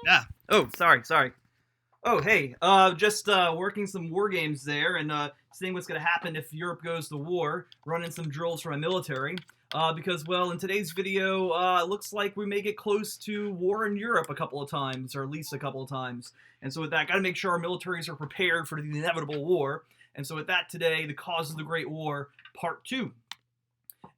Yeah. Oh, sorry. Oh, hey. Just working some war games there and seeing what's going to happen if Europe goes to war, running some drills for my military. Because, well, in today's video, it looks like we may get close to war in Europe a couple of times, or at least a couple of times. And so with that, got to make sure our militaries are prepared for the inevitable war. And so with that today, the cause of the Great War, Part 2.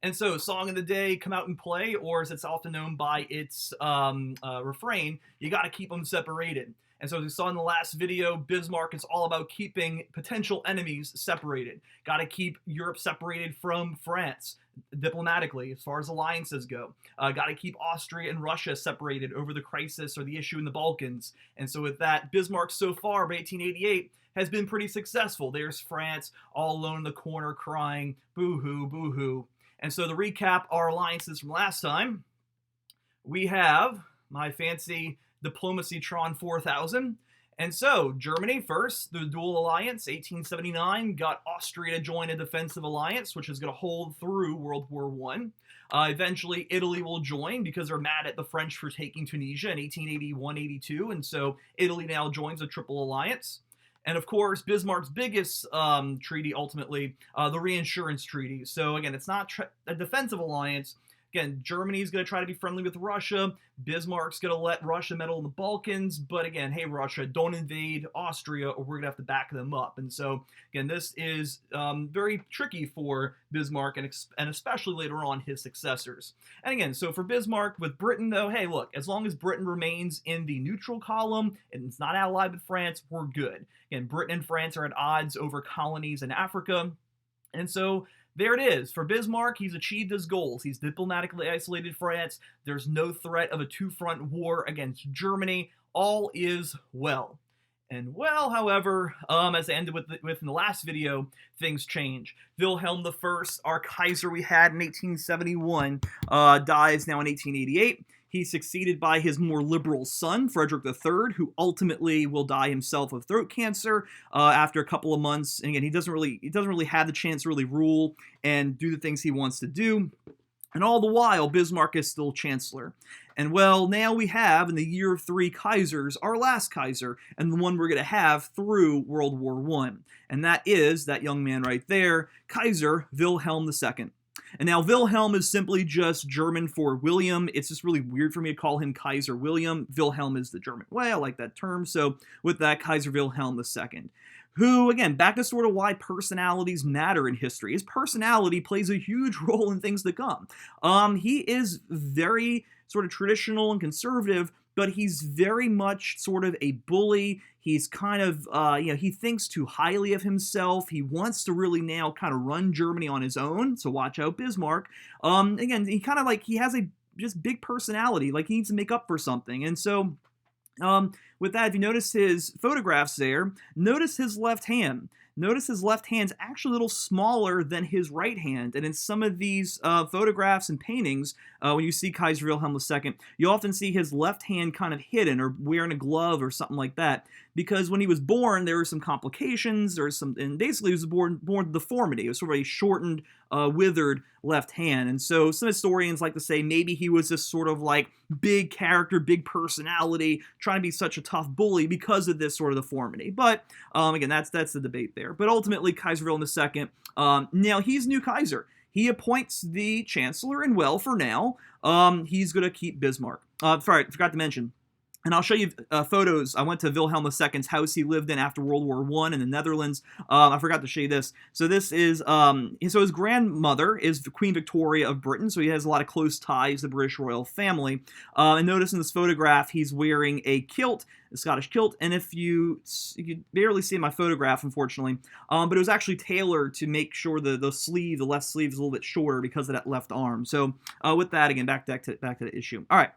And so, Song of the Day, come out and play, or as it's often known by its refrain, you got to keep them separated. And so, as we saw in the last video, Bismarck is all about keeping potential enemies separated. Got to keep Europe separated from France diplomatically, as far as alliances go. Got to keep Austria and Russia separated over the crisis or the issue in the Balkans. And so, with that, Bismarck so far by 1888 has been pretty successful. There's France all alone in the corner crying, boo hoo, boo hoo. And so to recap our alliances from last time, we have my fancy Diplomacy-tron 4000. And so Germany first, the dual alliance, 1879, got Austria to join a defensive alliance, which is going to hold through World War I. Eventually, Italy will join because they're mad at the French for taking Tunisia in 1881-82, and so Italy now joins a triple alliance. And of course, Bismarck's biggest treaty, ultimately, the reinsurance treaty. So again, it's not a defensive alliance. Again, Germany's going to try to be friendly with Russia. Bismarck's going to let Russia meddle in the Balkans. But again, hey, Russia, don't invade Austria or we're going to have to back them up. And so, again, this is very tricky for Bismarck and especially later on his successors. And again, so for Bismarck with Britain, though, hey, look, as long as Britain remains in the neutral column and it's not allied with France, we're good. Again, Britain and France are at odds over colonies in Africa. And so there it is. For Bismarck, he's achieved his goals. He's diplomatically isolated France. There's no threat of a two-front war against Germany. All is well. And well, however, as I ended with in the last video, things change. Wilhelm I, our Kaiser we had in 1871, dies now in 1888. He's succeeded by his more liberal son, Frederick III, who ultimately will die himself of throat cancer after a couple of months. And again, he doesn't really have the chance to really rule and do the things he wants to do. And all the while, Bismarck is still chancellor. And well, now we have, in the year of 3 Kaisers, our last Kaiser, and the one we're going to have through World War I. And that is that young man right there, Kaiser Wilhelm II. And now Wilhelm is simply just German for William. It's just really weird for me to call him Kaiser William. Wilhelm is the German way. I like that term. So with that, Kaiser Wilhelm II. Who, again, back to sort of why personalities matter in history. His personality plays a huge role in things to come. He is very sort of traditional and conservative, but he's very much sort of a bully. He's kind of, he thinks too highly of himself. He wants to really now kind of run Germany on his own. So watch out, Bismarck. Again, he kind of he has a just big personality. Like he needs to make up for something. And so with that, if you notice his photographs there, notice his left hand. Notice his left hand's actually a little smaller than his right hand. And in some of these photographs and paintings, when you see Kaiser Wilhelm II, you often see his left hand kind of hidden or wearing a glove or something like that. Because when he was born, there were some complications, and basically he was born with deformity. It was sort of a shortened, withered left hand. And so some historians like to say maybe he was this sort of big character, big personality, trying to be such a tough bully because of this sort of deformity. But again, that's the debate there. But ultimately, Kaiser Wilhelm II, now he's new Kaiser. He appoints the chancellor, and well, for now, he's going to keep Bismarck. Sorry, I forgot to mention. And I'll show you photos. I went to Wilhelm II's house he lived in after World War I in the Netherlands. I forgot to show you this. So this is, so his grandmother is Queen Victoria of Britain, so he has a lot of close ties to the British royal family. And notice in this photograph, he's wearing a kilt, a Scottish kilt, and if you could barely see my photograph, unfortunately, but it was actually tailored to make sure the left sleeve is a little bit shorter because of that left arm. So with that, again, back to the issue. All right.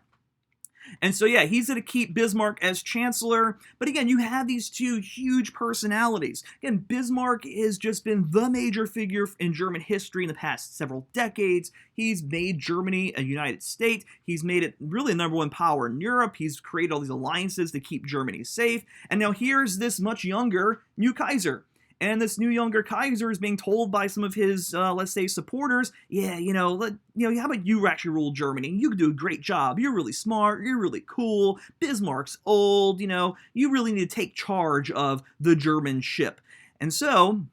And so, yeah, he's going to keep Bismarck as chancellor. But again, you have these two huge personalities. Again, Bismarck has just been the major figure in German history in the past several decades. He's made Germany a United State. He's made it really the #1 power in Europe. He's created all these alliances to keep Germany safe. And now here's this much younger new Kaiser. And this new younger Kaiser is being told by some of his, let's say, supporters, yeah, how about you actually rule Germany? You could do a great job. You're really smart. You're really cool. Bismarck's old. You really need to take charge of the German ship. And so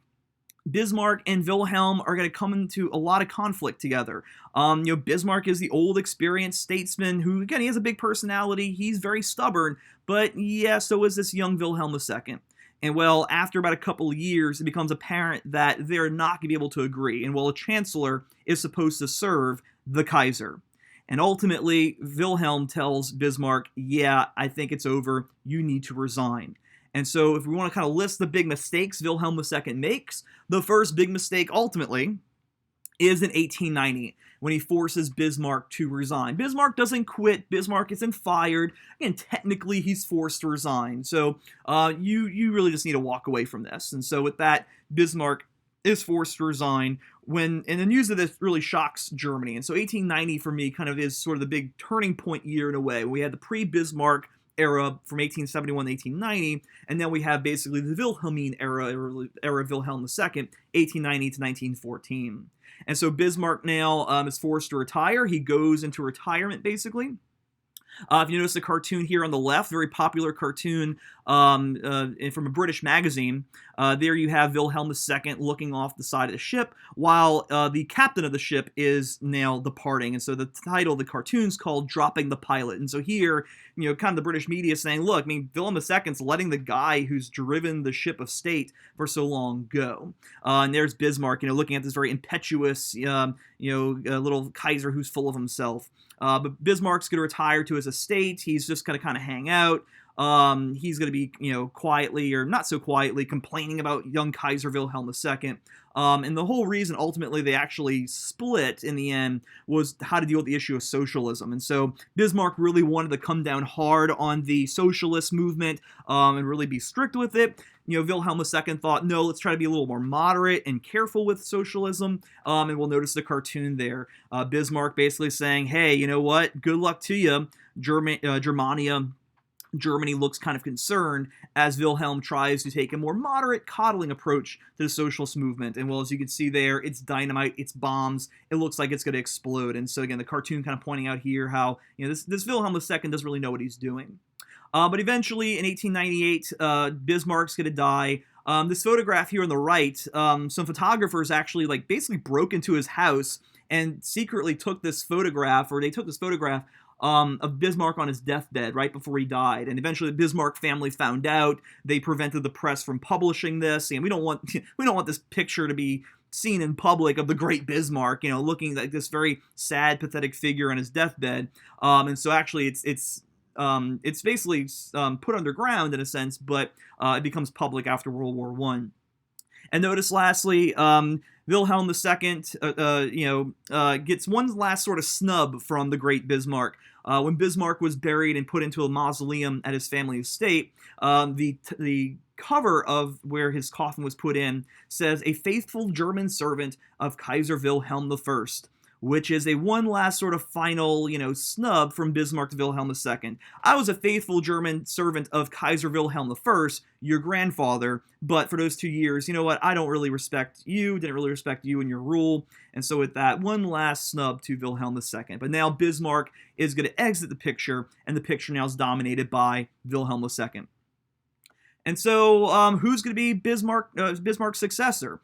Bismarck and Wilhelm are going to come into a lot of conflict together. Bismarck is the old, experienced statesman who, again, he has a big personality. He's very stubborn, but yeah, so is this young Wilhelm II. And well, after about a couple of years, it becomes apparent that they're not going to be able to agree. And well, a chancellor is supposed to serve the Kaiser. And ultimately, Wilhelm tells Bismarck, yeah, I think it's over. You need to resign. And so if we want to kind of list the big mistakes Wilhelm II makes, the first big mistake ultimately is in 1890 when he forces Bismarck to resign. Bismarck doesn't quit. Bismarck isn't fired. Again, technically he's forced to resign. So you really just need to walk away from this. And so with that, Bismarck is forced to resign and the news of this really shocks Germany. And so 1890 for me kind of is sort of the big turning point year in a way. We had the pre-Bismarck era from 1871 to 1890, and then we have basically the Wilhelmine era of Wilhelm II, 1890 to 1914. And so Bismarck now is forced to retire. He goes into retirement, basically. If you notice the cartoon here on the left, very popular cartoon from a British magazine, there you have Wilhelm II looking off the side of the ship, while the captain of the ship is now departing. And so the title of the cartoon is called Dropping the Pilot. And so here, kind of the British media is saying, look, Wilhelm II's letting the guy who's driven the ship of state for so long go. And there's Bismarck, looking at this very impetuous, little Kaiser who's full of himself. But Bismarck's going to retire to his estate. He's just going to kind of hang out. He's going to be, quietly or not so quietly complaining about young Kaiser Wilhelm II. And the whole reason ultimately they actually split in the end was how to deal with the issue of socialism. And so Bismarck really wanted to come down hard on the socialist movement and really be strict with it. Wilhelm II thought, no, let's try to be a little more moderate and careful with socialism. And we'll notice the cartoon there. Bismarck basically saying, hey, you know what? Good luck to you, Germania. Germany looks kind of concerned as Wilhelm tries to take a more moderate, coddling approach to the socialist movement. And well, as you can see there, it's dynamite, it's bombs, it looks like it's going to explode. And so again, the cartoon kind of pointing out here how this Wilhelm II doesn't really know what he's doing. But eventually, in 1898, Bismarck's going to die. This photograph here on the right, some photographers actually basically broke into his house and secretly took this photograph, of Bismarck on his deathbed right before he died. And eventually the Bismarck family found out. They prevented the press from publishing this. And we don't want this picture to be seen in public of the great Bismarck, looking like this very sad, pathetic figure on his deathbed. And so actually it's basically put underground in a sense, but it becomes public after World War I. And notice lastly, Wilhelm II, gets one last sort of snub from the great Bismarck. When Bismarck was buried and put into a mausoleum at his family estate, the cover of where his coffin was put in says, "A faithful German servant of Kaiser Wilhelm I," which is a one last sort of final, snub from Bismarck to Wilhelm II. I was a faithful German servant of Kaiser Wilhelm I, your grandfather, but for those 2 years, I don't really respect you, didn't really respect you and your rule. And so with that, one last snub to Wilhelm II. But now Bismarck is going to exit the picture, and the picture now is dominated by Wilhelm II. And so, who's going to be Bismarck's successor?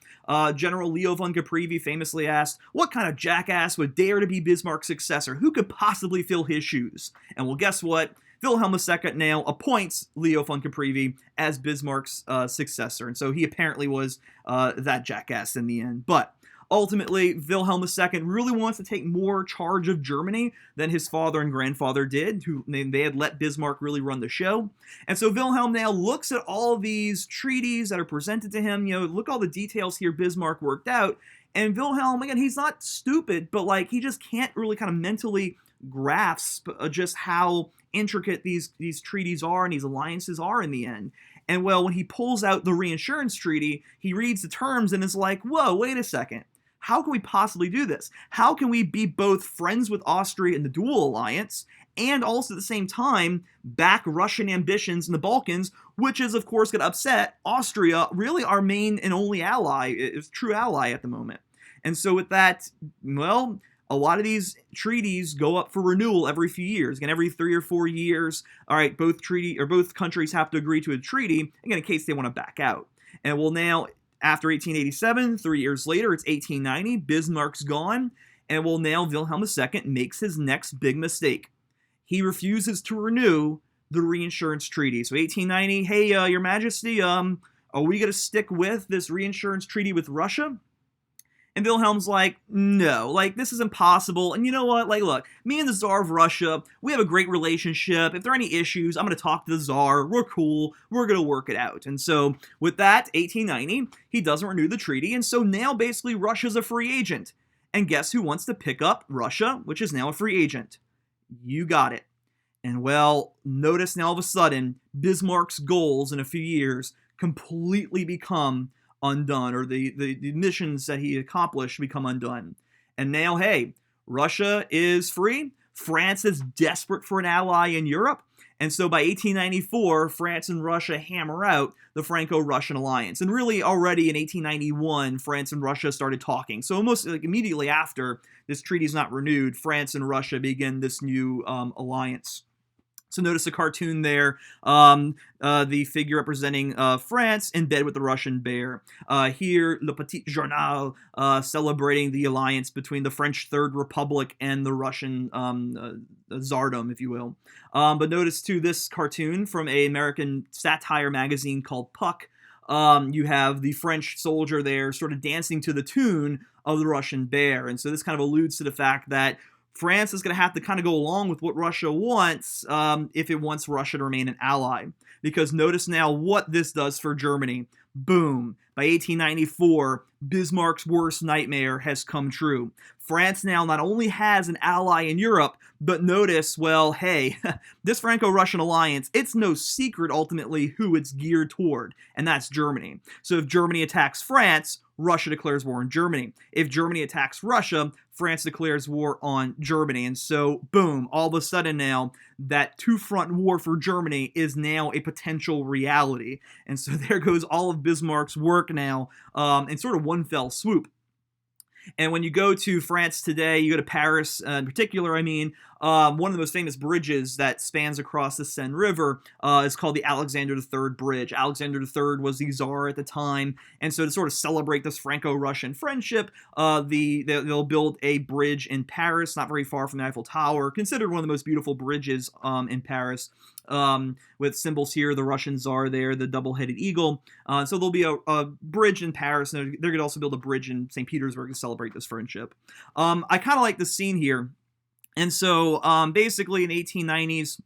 General Leo von Caprivi famously asked, what kind of jackass would dare to be Bismarck's successor? Who could possibly fill his shoes? And well, guess what? Wilhelm II now appoints Leo von Caprivi as Bismarck's successor. And so he apparently was that jackass in the end. But ultimately, Wilhelm II really wants to take more charge of Germany than his father and grandfather did, who they had let Bismarck really run the show. And so Wilhelm now looks at all these treaties that are presented to him. Look all the details here Bismarck worked out. And Wilhelm, again, he's not stupid, but he just can't really kind of mentally grasp just how intricate these treaties are and these alliances are in the end. And well, when he pulls out the reinsurance treaty, he reads the terms and is like, whoa, wait a second. How can we possibly do this? How can we be both friends with Austria in the dual alliance and also at the same time back Russian ambitions in the Balkans, which is of course going to upset Austria, really our main and only ally, is true ally at the moment. And so with that, well, a lot of these treaties go up for renewal every few years. Again, every 3 or 4 years, all right, both countries have to agree to a treaty, again, in case they want to back out. And well, now after 1887, 3 years later, it's 1890. Bismarck's gone, and well, now Wilhelm II makes his next big mistake. He refuses to renew the reinsurance treaty. So 1890, hey, Your Majesty, are we going to stick with this reinsurance treaty with Russia? And Wilhelm's like, no, like, this is impossible. And you know what? Like, look, me and the Tsar of Russia, we have a great relationship. If there are any issues, I'm going to talk to the Tsar. We're cool. We're going to work it out. And so with that, 1890, he doesn't renew the treaty. And so now basically Russia's a free agent. And guess who wants to pick up Russia, which is now a free agent? You got it. And well, notice now all of a sudden, Bismarck's goals in a few years completely become undone, or the missions that he accomplished become undone. And now, hey, Russia is free. France is desperate for an ally in Europe. And so by 1894, France and Russia hammer out the Franco-Russian alliance. And really already in 1891, France and Russia started talking. So almost like immediately after this treaty is not renewed, France and Russia begin this new alliance. So notice the cartoon there, the figure representing France in bed with the Russian bear. Here, Le Petit Journal, celebrating the alliance between the French Third Republic and the Russian Tsardom, if you will. But notice, too, this cartoon from an American satire magazine called Puck. You have the French soldier there sort of dancing to the tune of the Russian bear. And so this kind of alludes to the fact that France is going to have to kind of go along with what Russia wants if it wants Russia to remain an ally. Because notice now what this does for Germany. Boom. By 1894, Bismarck's worst nightmare has come true. France now not only has an ally in Europe, but notice, well, hey, this Franco-Russian alliance, it's no secret ultimately who it's geared toward, and that's Germany. So if Germany attacks France, Russia declares war on Germany. If Germany attacks Russia, France declares war on Germany. And so, boom, all of a sudden now, that two-front war for Germany is now a potential reality. And so there goes all of Bismarck's work now in sort of one fell swoop. And when you go to France today, you go to Paris in particular, one of the most famous bridges that spans across the Seine River is called the Alexander III Bridge. Alexander III was the Tsar at the time, and so to sort of celebrate this Franco-Russian friendship, they'll build a bridge in Paris, not very far from the Eiffel Tower, considered one of the most beautiful bridges in Paris, with symbols here, the Russian Tsar there, the double-headed eagle. So there'll be a bridge in Paris, and they're going to also build a bridge in St. Petersburg to celebrate this friendship. I kind of like the scene here. And so basically in the 1890s,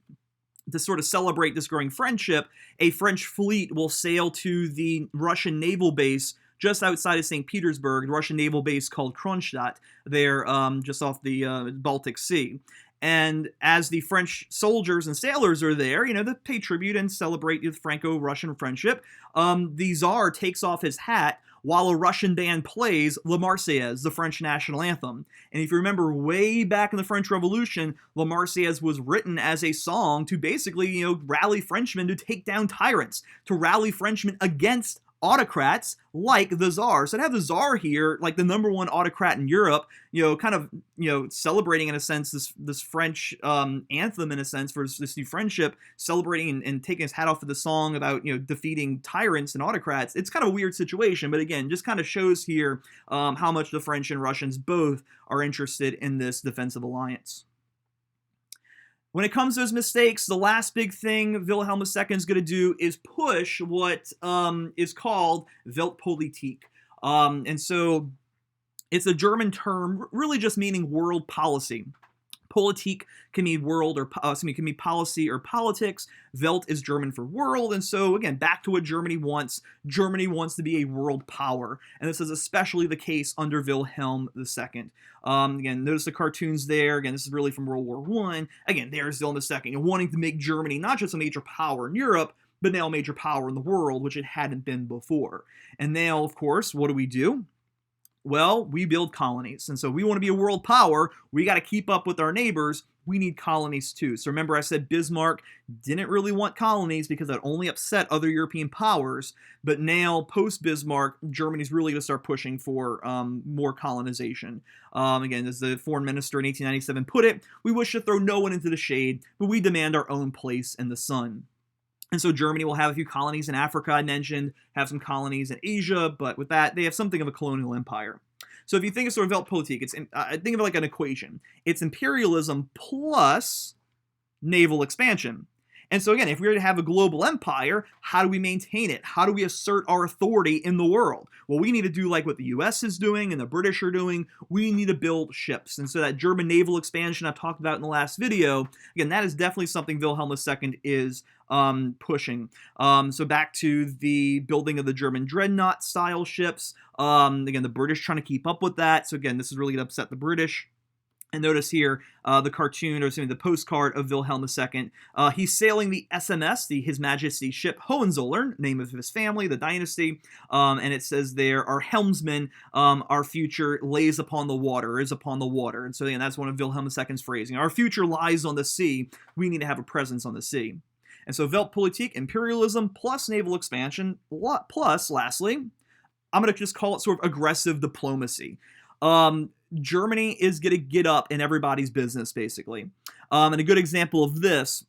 to sort of celebrate this growing friendship, a French fleet will sail to the Russian naval base just outside of St. Petersburg, the Russian naval base called Kronstadt, there just off the Baltic Sea. And as the French soldiers and sailors are there, to pay tribute and celebrate the Franco-Russian friendship, the Tsar takes off his hat while a Russian band plays La Marseillaise, the French national anthem. And if you remember way back in the French Revolution, La Marseillaise was written as a song to basically, rally Frenchmen to take down tyrants, to rally Frenchmen against autocrats like the Tsar. So to have the Tsar here, like the number one autocrat in Europe, celebrating in a sense this French anthem in a sense for this new friendship, celebrating and taking his hat off for the song about defeating tyrants and autocrats. It's kind of a weird situation, but again, just kind of shows here how much the French and Russians both are interested in this defensive alliance. When it comes to his mistakes, the last big thing Wilhelm II is going to do is push what is called Weltpolitik. And so it's a German term really just meaning world policy. Politik can mean world or can mean policy or politics. Welt is German for world, and so again, back to what Germany wants. Germany wants to be a world power, and this is especially the case under Wilhelm II. Again, notice the cartoons there. Again, this is really from World War I. Again, there's Wilhelm II, wanting to make Germany not just a major power in Europe, but now a major power in the world, which it hadn't been before. And now, of course, what do? Well, we build colonies. And so we want to be a world power. We got to keep up with our neighbors we need colonies too. So remember I said Bismarck didn't really want colonies because that only upset other European powers, but now post-Bismarck, Germany's really going to start pushing for more colonization. Again, as the foreign minister in 1897 put it, we wish to throw no one into the shade, but we demand our own place in the sun. And so Germany will have a few colonies in Africa, I mentioned, have some colonies in Asia, but with that, they have something of a colonial empire. So if you think of sort of Weltpolitik, think of it like an equation. It's imperialism plus naval expansion. And so again, if we were to have a global empire, how do we maintain it? How do we assert our authority in the world? Well, we need to do like what the US is doing and the British are doing. We need to build ships. And so that German naval expansion I've talked about in the last video, again, that is definitely something Wilhelm II is pushing. So back to the building of the German dreadnought style ships. Again, the British trying to keep up with that. So again, this is really going to upset the British. And notice here the cartoon, or the postcard of Wilhelm II. He's sailing the SMS, His Majesty's ship Hohenzollern, name of his family, the dynasty. And it says there, our helmsman, our future lays upon the water, is upon the water. And so again, that's one of Wilhelm II's phrasing. Our future lies on the sea. We need to have a presence on the sea. And so Weltpolitik, imperialism, plus naval expansion, plus, lastly, I'm going to just call it sort of aggressive diplomacy. Germany is going to get up in everybody's business, basically. And a good example of this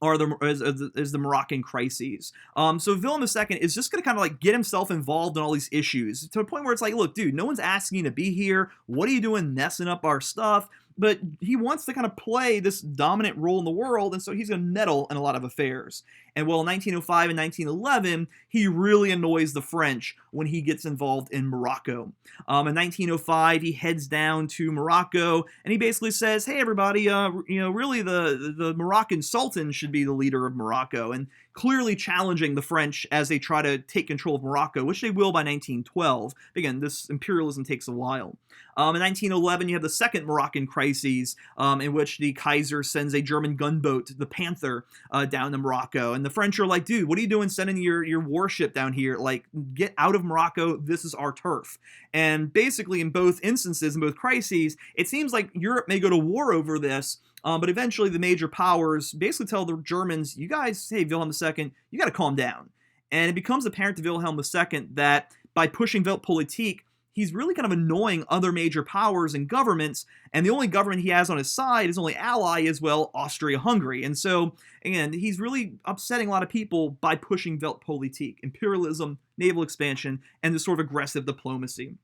is the Moroccan crises. So Wilhelm II is just going to kind of like get himself involved in all these issues to a point where it's like, look, dude, no one's asking you to be here. What are you doing messing up our stuff? But he wants to kind of play this dominant role in the world, and so he's going to meddle in a lot of affairs. And well, in 1905 and 1911, he really annoys the French when he gets involved in Morocco. In 1905, he heads down to Morocco, and he basically says, hey, everybody, really the Moroccan Sultan should be the leader of Morocco, and clearly challenging the French as they try to take control of Morocco, which they will by 1912. Again, this imperialism takes a while. In 1911, you have the second Moroccan crises, in which the Kaiser sends a German gunboat, the Panther, down to Morocco. And the French are like, dude, what are you doing sending your warship down here? Like, get out of Morocco. This is our turf. And basically, in both instances, in both crises, it seems like Europe may go to war over this, but eventually the major powers basically tell the Germans, you guys, hey, Wilhelm II, you got to calm down. And it becomes apparent to Wilhelm II that by pushing Weltpolitik, he's really kind of annoying other major powers and governments, and the only government he has on his side, his only ally, is, well, Austria-Hungary. And so, again, he's really upsetting a lot of people by pushing Weltpolitik, imperialism, naval expansion, and this sort of aggressive diplomacy.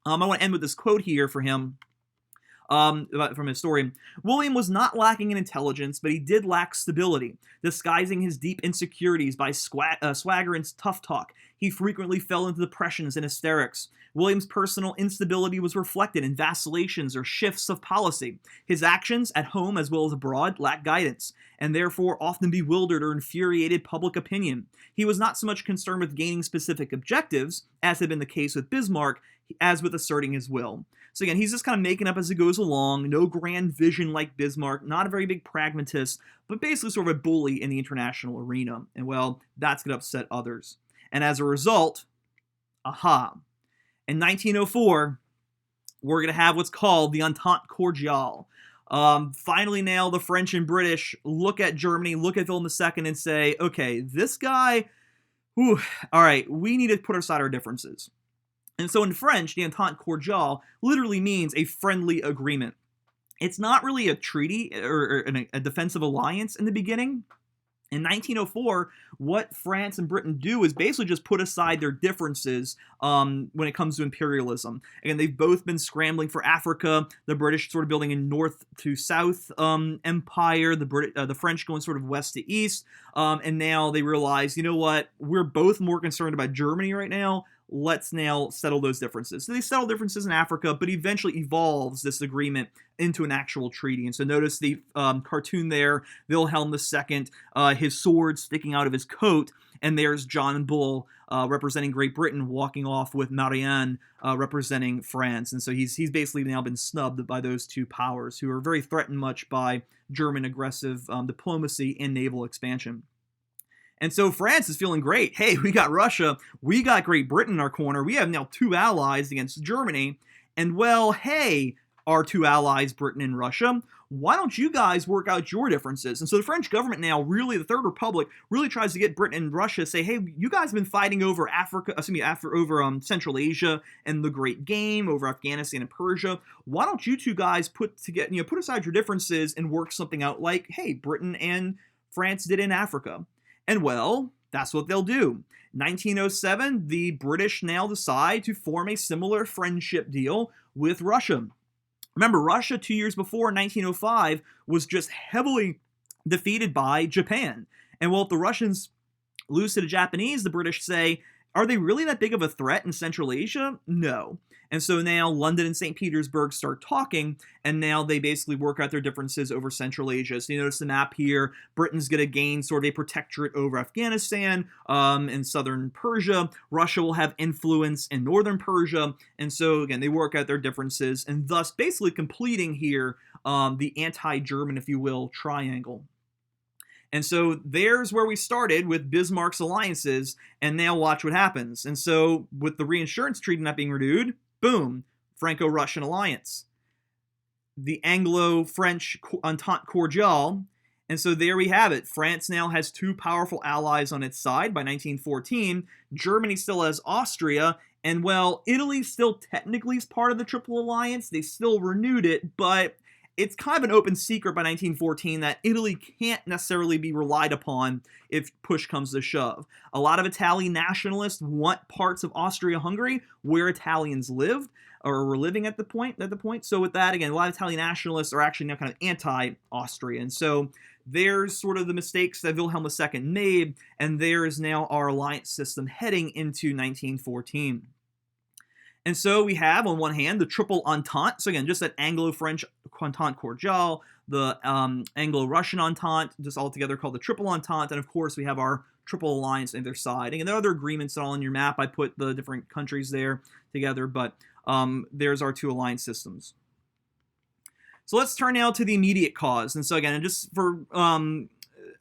I want to end with this quote here for him. From a historian. William was not lacking in intelligence, but he did lack stability, disguising his deep insecurities by swagger and tough talk. He frequently fell into depressions and hysterics. William's personal instability was reflected in vacillations or shifts of policy. His actions, at home as well as abroad, lacked guidance, and therefore often bewildered or infuriated public opinion. He was not so much concerned with gaining specific objectives, as had been the case with Bismarck, as with asserting his will. So again, he's just kind of making up as he goes along, no grand vision like Bismarck, not a very big pragmatist, but basically sort of a bully in the international arena. And well, that's going to upset others. And as a result, in 1904, we're going to have what's called the Entente Cordiale. Finally now, the French and British look at Germany, look at Wilhelm II and say, okay, this guy, all right, we need to put aside our differences. And so in French, the Entente Cordiale literally means a friendly agreement. It's not really a treaty or a defensive alliance in the beginning. In 1904, what France and Britain do is basically just put aside their differences when it comes to imperialism. Again, they've both been scrambling for Africa. The British sort of building a north to south empire. The French going sort of west to east. And now they realize, you know what? We're both more concerned about Germany right now. Let's now settle those differences. So they settle differences in Africa, but eventually evolves this agreement into an actual treaty. And so notice the cartoon there, Wilhelm II, his sword sticking out of his coat, and there's John Bull representing Great Britain walking off with Marianne representing France. And so he's basically now been snubbed by those two powers who are very threatened much by German aggressive diplomacy and naval expansion. And so France is feeling great. Hey, we got Russia. We got Great Britain in our corner. We have now two allies against Germany. And well, hey, our two allies, Britain and Russia, why don't you guys work out your differences? And so the French government now, really, the Third Republic, really tries to get Britain and Russia to say, hey, you guys have been fighting over Central Asia and the Great Game, over Afghanistan and Persia. Why don't you two guys put aside your differences and work something out like, hey, Britain and France did in Africa? And well, that's what they'll do. 1907, the British now decide to form a similar friendship deal with Russia. Remember, Russia 2 years before, 1905, was just heavily defeated by Japan. And well, if the Russians lose to the Japanese, the British say, are they really that big of a threat in Central Asia? No. And so now London and St. Petersburg start talking, and now they basically work out their differences over Central Asia. So you notice the map here, Britain's going to gain sort of a protectorate over Afghanistan and southern Persia. Russia will have influence in northern Persia. And so, again, they work out their differences, and thus basically completing here the anti-German, if you will, triangle. And so there's where we started with Bismarck's alliances, and now watch what happens. And so with the reinsurance treaty not being renewed, boom, Franco-Russian alliance. The Anglo-French Entente Cordiale. And so there we have it. France now has two powerful allies on its side by 1914. Germany still has Austria. And well, Italy still technically is part of the Triple Alliance. They still renewed it, but it's kind of an open secret by 1914 that Italy can't necessarily be relied upon if push comes to shove. A lot of Italian nationalists want parts of Austria-Hungary where Italians lived or were living at the point. So with that, again, a lot of Italian nationalists are actually now kind of anti-Austrian. So there's sort of the mistakes that Wilhelm II made, and there is now our alliance system heading into 1914. And so we have, on one hand, the Triple Entente. So again, just that Anglo-French Entente Cordiale, the Anglo-Russian Entente, just all together called the Triple Entente. And of course, we have our Triple Alliance on either side. And there are other agreements all on your map. I put the different countries there together, but there's our two alliance systems. So let's turn now to the immediate cause. And so again, just for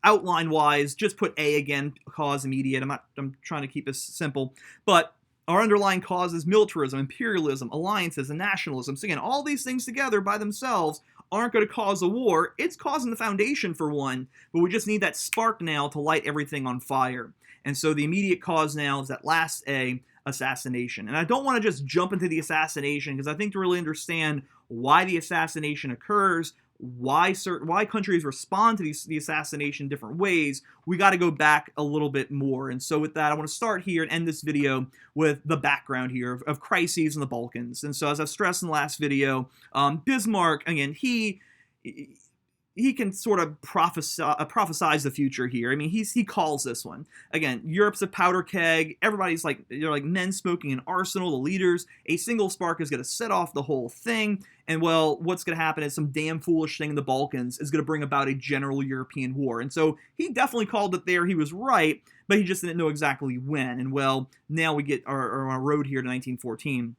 outline-wise, just put A again, cause immediate. I'm trying to keep this simple, but our underlying cause is militarism, imperialism, alliances, and nationalism. So again, all these things together by themselves aren't going to cause a war. It's causing the foundation for one, but we just need that spark now to light everything on fire. And so the immediate cause now is that last A, assassination. And I don't want to just jump into the assassination, because I think to really understand why the assassination occurs, why countries respond to the assassination in different ways, we got to go back a little bit more. And so with that, I want to start here and end this video with the background here of crises in the Balkans. And so as I've stressed in the last video, Bismarck, again, he can sort of prophesize the future here. I mean, he calls this one. Again, Europe's a powder keg. Everybody's like, they're like men smoking an arsenal, the leaders. A single spark is going to set off the whole thing. And well, what's going to happen is some damn foolish thing in the Balkans is going to bring about a general European war. And so he definitely called it there. He was right, but he just didn't know exactly when. And well, now we get our road here to 1914.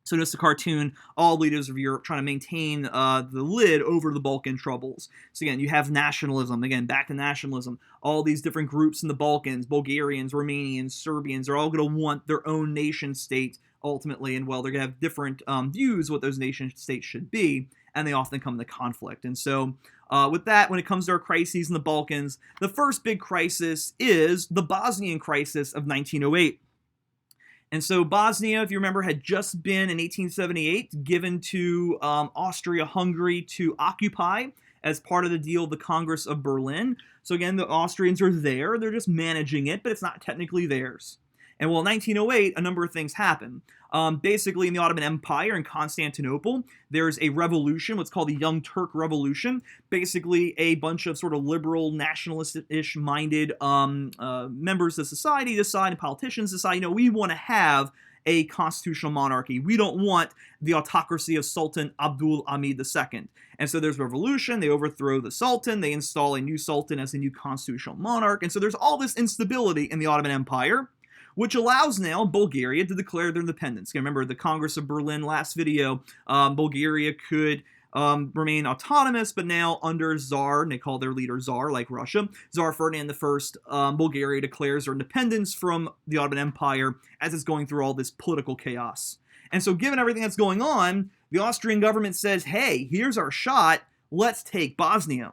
So just a cartoon, all leaders of Europe trying to maintain the lid over the Balkan troubles. So again, you have nationalism. Again, back to nationalism. All these different groups in the Balkans, Bulgarians, Romanians, Serbians, are all going to want their own nation state ultimately. And well, they're going to have different views what those nation states should be. And they often come into conflict. And so with that, when it comes to our crises in the Balkans, the first big crisis is the Bosnian crisis of 1908. And so Bosnia, if you remember, had just been in 1878 given to Austria-Hungary to occupy as part of the deal of the Congress of Berlin. So again, the Austrians are there. They're just managing it, but it's not technically theirs. And well, in 1908, a number of things happen. Basically, in the Ottoman Empire in Constantinople, there's a revolution, what's called the Young Turk Revolution. Basically, a bunch of sort of liberal, nationalist-ish minded members of society decide, and politicians decide, you know, we want to have a constitutional monarchy. We don't want the autocracy of Sultan Abdul Hamid II. And so there's a revolution. They overthrow the Sultan. They install a new Sultan as a new constitutional monarch. And so there's all this instability in the Ottoman Empire, which allows now Bulgaria to declare their independence. Remember the Congress of Berlin last video, Bulgaria could remain autonomous, but now under Tsar, and they call their leader Tsar, like Russia, Tsar Ferdinand I, Bulgaria declares their independence from the Ottoman Empire as it's going through all this political chaos. And so given everything that's going on, the Austrian government says, hey, here's our shot. let's take Bosnia.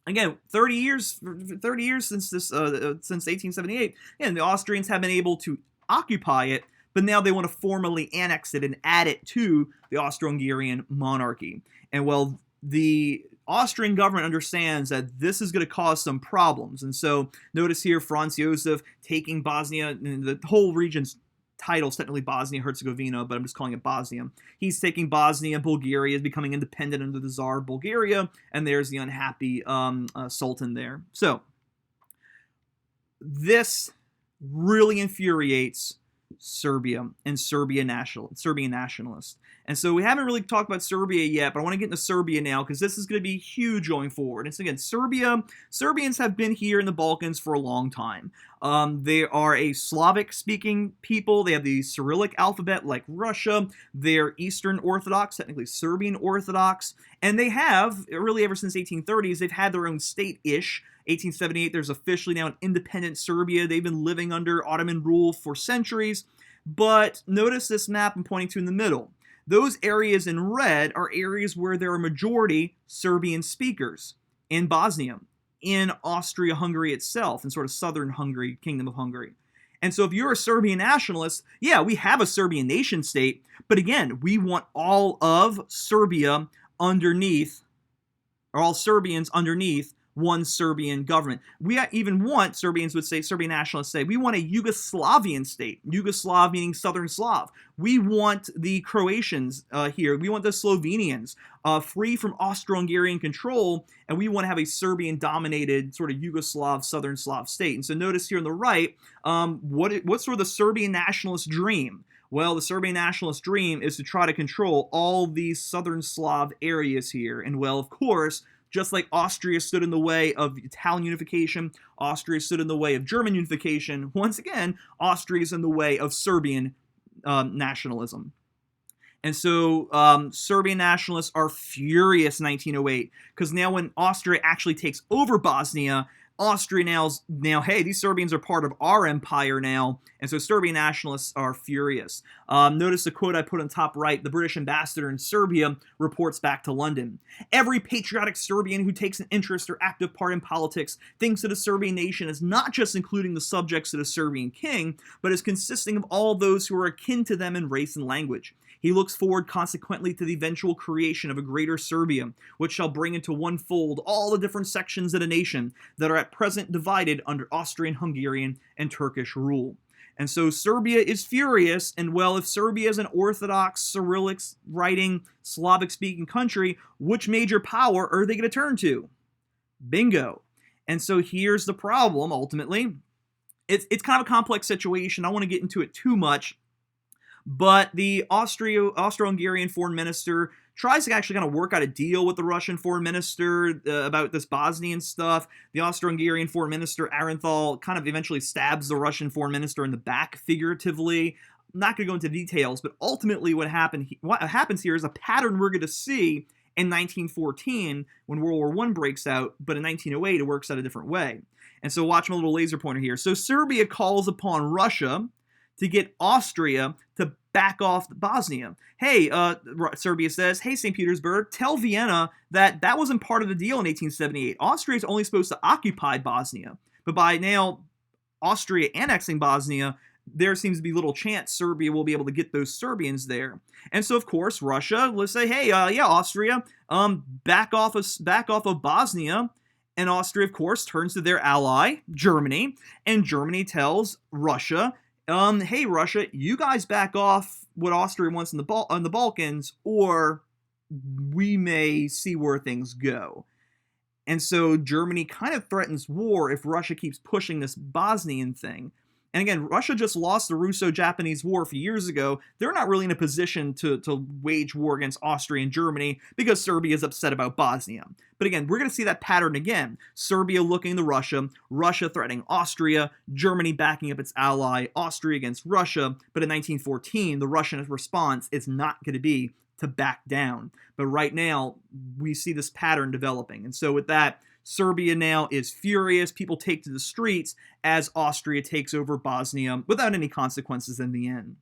Again, 30 years since since 1878, and the Austrians have been able to occupy it, but now they want to formally annex it and add it to the Austro-Hungarian monarchy. And well, the Austrian government understands that this is going to cause some problems, and so notice here Franz Josef taking Bosnia, and the whole region's title is technically Bosnia-Herzegovina, but I'm just calling it Bosnia. He's taking Bosnia. Bulgaria is becoming independent under the Tsar of Bulgaria, and there's the unhappy Sultan there. So this really infuriates Serbia and Serbian nationalists. And so we haven't really talked about Serbia yet, but I want to get into Serbia now because this is going to be huge going forward. And so again, Serbians have been here in the Balkans for a long time. They are a Slavic-speaking people. They have the Cyrillic alphabet like Russia. They're Eastern Orthodox, technically Serbian Orthodox. And they have, really ever since 1830s, they've had their own state-ish. 1878, there's officially now an independent Serbia. They've been living under Ottoman rule for centuries. But notice this map I'm pointing to in the middle. Those areas in red are areas where there are majority Serbian speakers in Bosnia, in Austria-Hungary itself, in sort of southern Hungary, Kingdom of Hungary. And so if you're a Serbian nationalist, yeah, we have a Serbian nation state, but again, we want all of Serbia underneath, or all Serbians underneath one Serbian government. We even want, Serbian nationalists say, we want a Yugoslavian state. Yugoslav meaning Southern Slav. We want the Croatians here. We want the Slovenians free from Austro-Hungarian control, and we want to have a Serbian-dominated sort of Yugoslav, Southern Slav state. And so notice here on the right, what's sort of the Serbian nationalist dream? Well, the Serbian nationalist dream is to try to control all these Southern Slav areas here. And well, of course, just like Austria stood in the way of Italian unification, Austria stood in the way of German unification, once again, Austria is in the way of Serbian nationalism. And so Serbian nationalists are furious in 1908, because now when Austria actually takes over Bosnia, Austria now, hey, these Serbians are part of our empire now, and so Serbian nationalists are furious. Notice the quote I put on top right. The British ambassador in Serbia reports back to London. Every patriotic Serbian who takes an interest or active part in politics thinks that a Serbian nation is not just including the subjects of the Serbian king, but is consisting of all those who are akin to them in race and language. He looks forward consequently to the eventual creation of a greater Serbia, which shall bring into one fold all the different sections of the nation that are at present divided under Austrian, Hungarian, and Turkish rule. And so Serbia is furious, and well, if Serbia is an Orthodox, Cyrillic-writing, Slavic-speaking country, which major power are they going to turn to? Bingo. And so here's the problem, ultimately. It's kind of a complex situation. I don't want to get into it too much. But the Austro-Hungarian foreign minister tries to actually kind of work out a deal with the Russian foreign minister about this Bosnian stuff. The Austro-Hungarian foreign minister, Arenthal, kind of eventually stabs the Russian foreign minister in the back figuratively. I'm not going to go into details, but ultimately what happens here is a pattern we're going to see in 1914 when World War I breaks out, but in 1908 it works out a different way. And so watch my little laser pointer here. So Serbia calls upon Russia to get Austria to back off Bosnia. Hey, Serbia says, hey, St. Petersburg, tell Vienna that that wasn't part of the deal in 1878. Austria is only supposed to occupy Bosnia. But by now Austria annexing Bosnia, there seems to be little chance Serbia will be able to get those Serbians there. And so, of course, Russia, let's say, hey, yeah, Austria, back off of Bosnia. And Austria, of course, turns to their ally, Germany, and Germany tells Russia, hey, Russia, you guys back off what Austria wants in the Balkans, or we may see where things go. And so Germany kind of threatens war if Russia keeps pushing this Bosnian thing. And again, Russia just lost the Russo-Japanese War a few years ago. They're not really in a position to wage war against Austria and Germany because Serbia is upset about Bosnia. But again, we're going to see that pattern again. Serbia looking to Russia, Russia threatening Austria, Germany backing up its ally, Austria against Russia. But in 1914, the Russian response is not going to be to back down. But right now, we see this pattern developing. And so with that, Serbia now is furious. People take to the streets as Austria takes over Bosnia without any consequences in the end.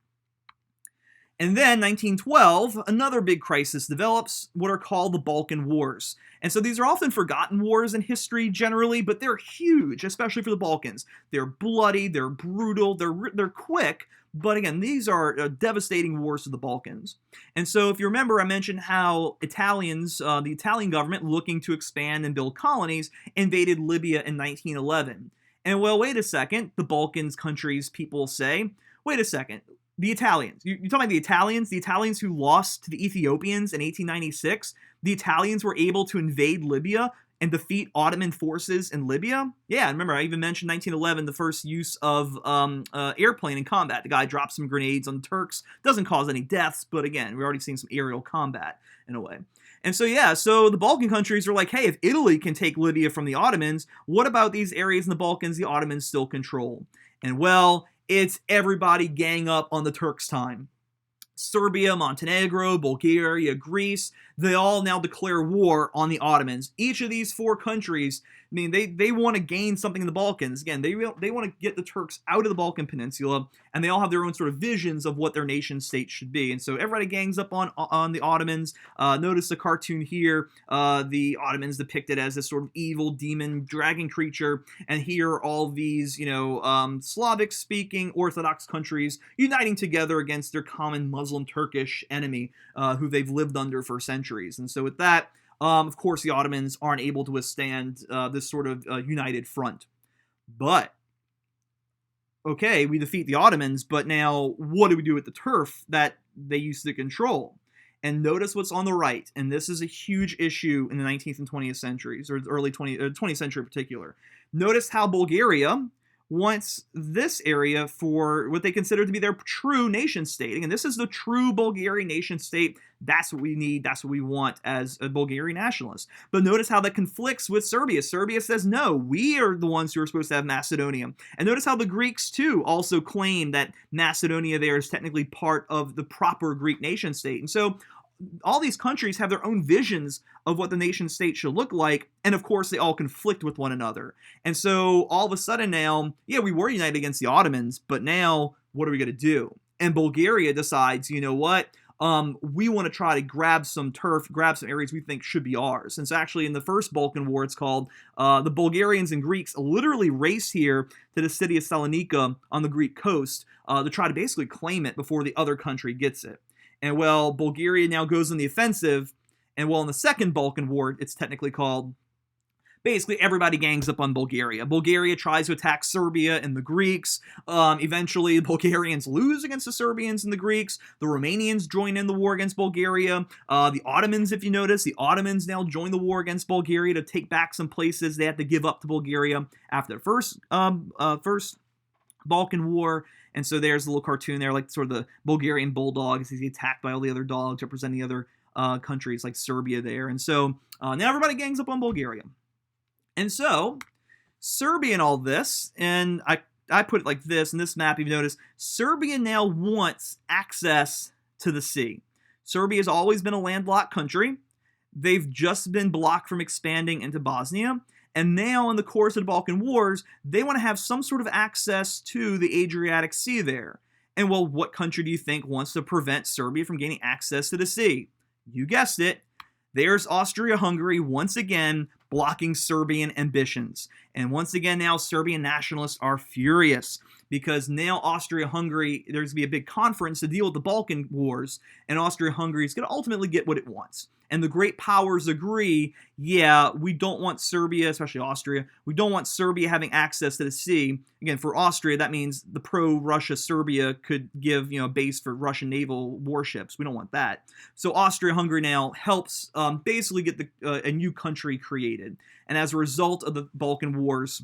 And then 1912, another big crisis develops, what are called the Balkan Wars. And so these are often forgotten wars in history generally, but they're huge, especially for the Balkans. They're bloody, they're brutal, they're quick, but again, these are devastating wars to the Balkans. And so if you remember, I mentioned how the Italian government looking to expand and build colonies, invaded Libya in 1911. And well, wait a second, the Balkans countries people say, wait a second, the Italians. You're talking about the Italians who lost to the Ethiopians in 1896. The Italians were able to invade Libya and defeat Ottoman forces in Libya. Yeah, remember, I even mentioned 1911, the first use of airplane in combat. The guy dropped some grenades on the Turks. Doesn't cause any deaths, but again, we're already seeing some aerial combat in a way. And so, yeah, so the Balkan countries are like, hey, if Italy can take Libya from the Ottomans, what about these areas in the Balkans the Ottomans still control? And well, it's everybody gang up on the Turks' time. Serbia, Montenegro, Bulgaria, Greece, they all now declare war on the Ottomans. Each of these four countries, I mean, they want to gain something in the Balkans. Again, they want to get the Turks out of the Balkan Peninsula, and they all have their own sort of visions of what their nation state should be. And so everybody gangs up on the Ottomans. Notice the cartoon here, the Ottomans depicted as this sort of evil demon dragon creature, and here are all these, Slavic-speaking Orthodox countries uniting together against their common Muslim Turkish enemy, who they've lived under for centuries. And so with that, of course, the Ottomans aren't able to withstand this sort of united front. But, okay, we defeat the Ottomans, but now what do we do with the turf that they used to control? And notice what's on the right, and this is a huge issue in the 19th and 20th centuries, or early 20th century in particular. Notice how Bulgaria wants this area for what they consider to be their true nation state. And this is the true Bulgarian nation state. That's what we need. That's what we want as a Bulgarian nationalist. But notice how that conflicts with Serbia. Serbia says, no, we are the ones who are supposed to have Macedonia. And notice how the Greeks, too, also claim that Macedonia there is technically part of the proper Greek nation state. And so all these countries have their own visions of what the nation state should look like, and of course they all conflict with one another. And so all of a sudden now, yeah, we were united against the Ottomans, but now what are we going to do? And Bulgaria decides, you know what? We want to try to grab some turf, grab some areas we think should be ours. And so actually in the first Balkan War, it's called, the Bulgarians and Greeks literally race here to the city of Salonika on the Greek coast to try to basically claim it before the other country gets it. And well, Bulgaria now goes on the offensive, and well, in the second Balkan War, it's technically called, basically everybody gangs up on Bulgaria. Bulgaria tries to attack Serbia and the Greeks. Eventually, the Bulgarians lose against the Serbians and the Greeks. The Romanians join in the war against Bulgaria. The Ottomans, if you notice, the Ottomans now join the war against Bulgaria to take back some places they had to give up to Bulgaria after the first Balkan War. And so there's a little cartoon there, like sort of the Bulgarian bulldog as he's attacked by all the other dogs representing the other countries like Serbia there. And so now everybody gangs up on Bulgaria. And so Serbia and all this, and I put it like this, in this map, if you notice, Serbia now wants access to the sea. Serbia has always been a landlocked country. They've just been blocked from expanding into Bosnia. And now, in the course of the Balkan Wars, they want to have some sort of access to the Adriatic Sea there. And well, what country do you think wants to prevent Serbia from gaining access to the sea? You guessed it. There's Austria-Hungary once again blocking Serbian ambitions. And once again now Serbian nationalists are furious because now Austria-Hungary, there's going to be a big conference to deal with the Balkan Wars, and Austria-Hungary is going to ultimately get what it wants. And the great powers agree, yeah, we don't want Serbia, especially Austria, we don't want Serbia having access to the sea. Again, for Austria, that means the pro-Russia Serbia could give, a base for Russian naval warships. We don't want that. So Austria-Hungary now helps basically get a new country created. And as a result of the Balkan Wars,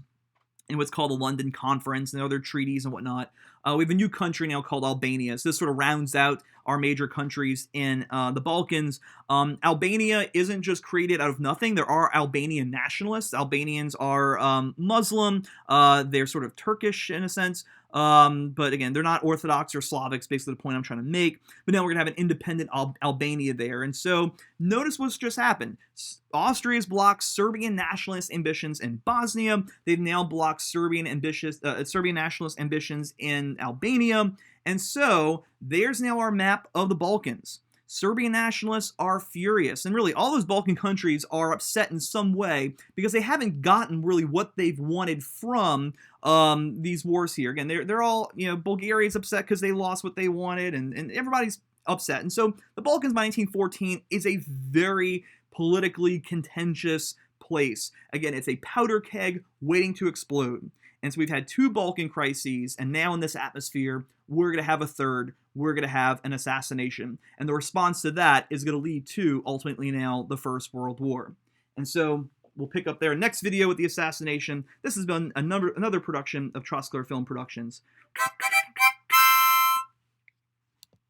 in what's called the London Conference and other treaties and whatnot, we have a new country now called Albania. So this sort of rounds out our major countries in the Balkans. Albania isn't just created out of nothing. There are Albanian nationalists. Albanians are Muslim. They're sort of Turkish in a sense. But again, they're not Orthodox or Slavics, basically the point I'm trying to make. But now we're going to have an independent Albania there. And so notice what's just happened. Austria's blocked Serbian nationalist ambitions in Bosnia. They've now blocked Serbian nationalist ambitions in Albania. And so there's now our map of the Balkans. Serbian nationalists are furious, and really all those Balkan countries are upset in some way because they haven't gotten really what they've wanted from these wars here. Again, they're all, Bulgaria's upset because they lost what they wanted, and everybody's upset. And so the Balkans by 1914 is a very politically contentious place. Again, it's a powder keg waiting to explode. And so we've had 2 Balkan crises, and now in this atmosphere, we're going to have a third. We're going to have an assassination. And the response to that is going to lead to, ultimately now, the First World War. And so we'll pick up there next video with the assassination. This has been another production of Trosclair Film Productions.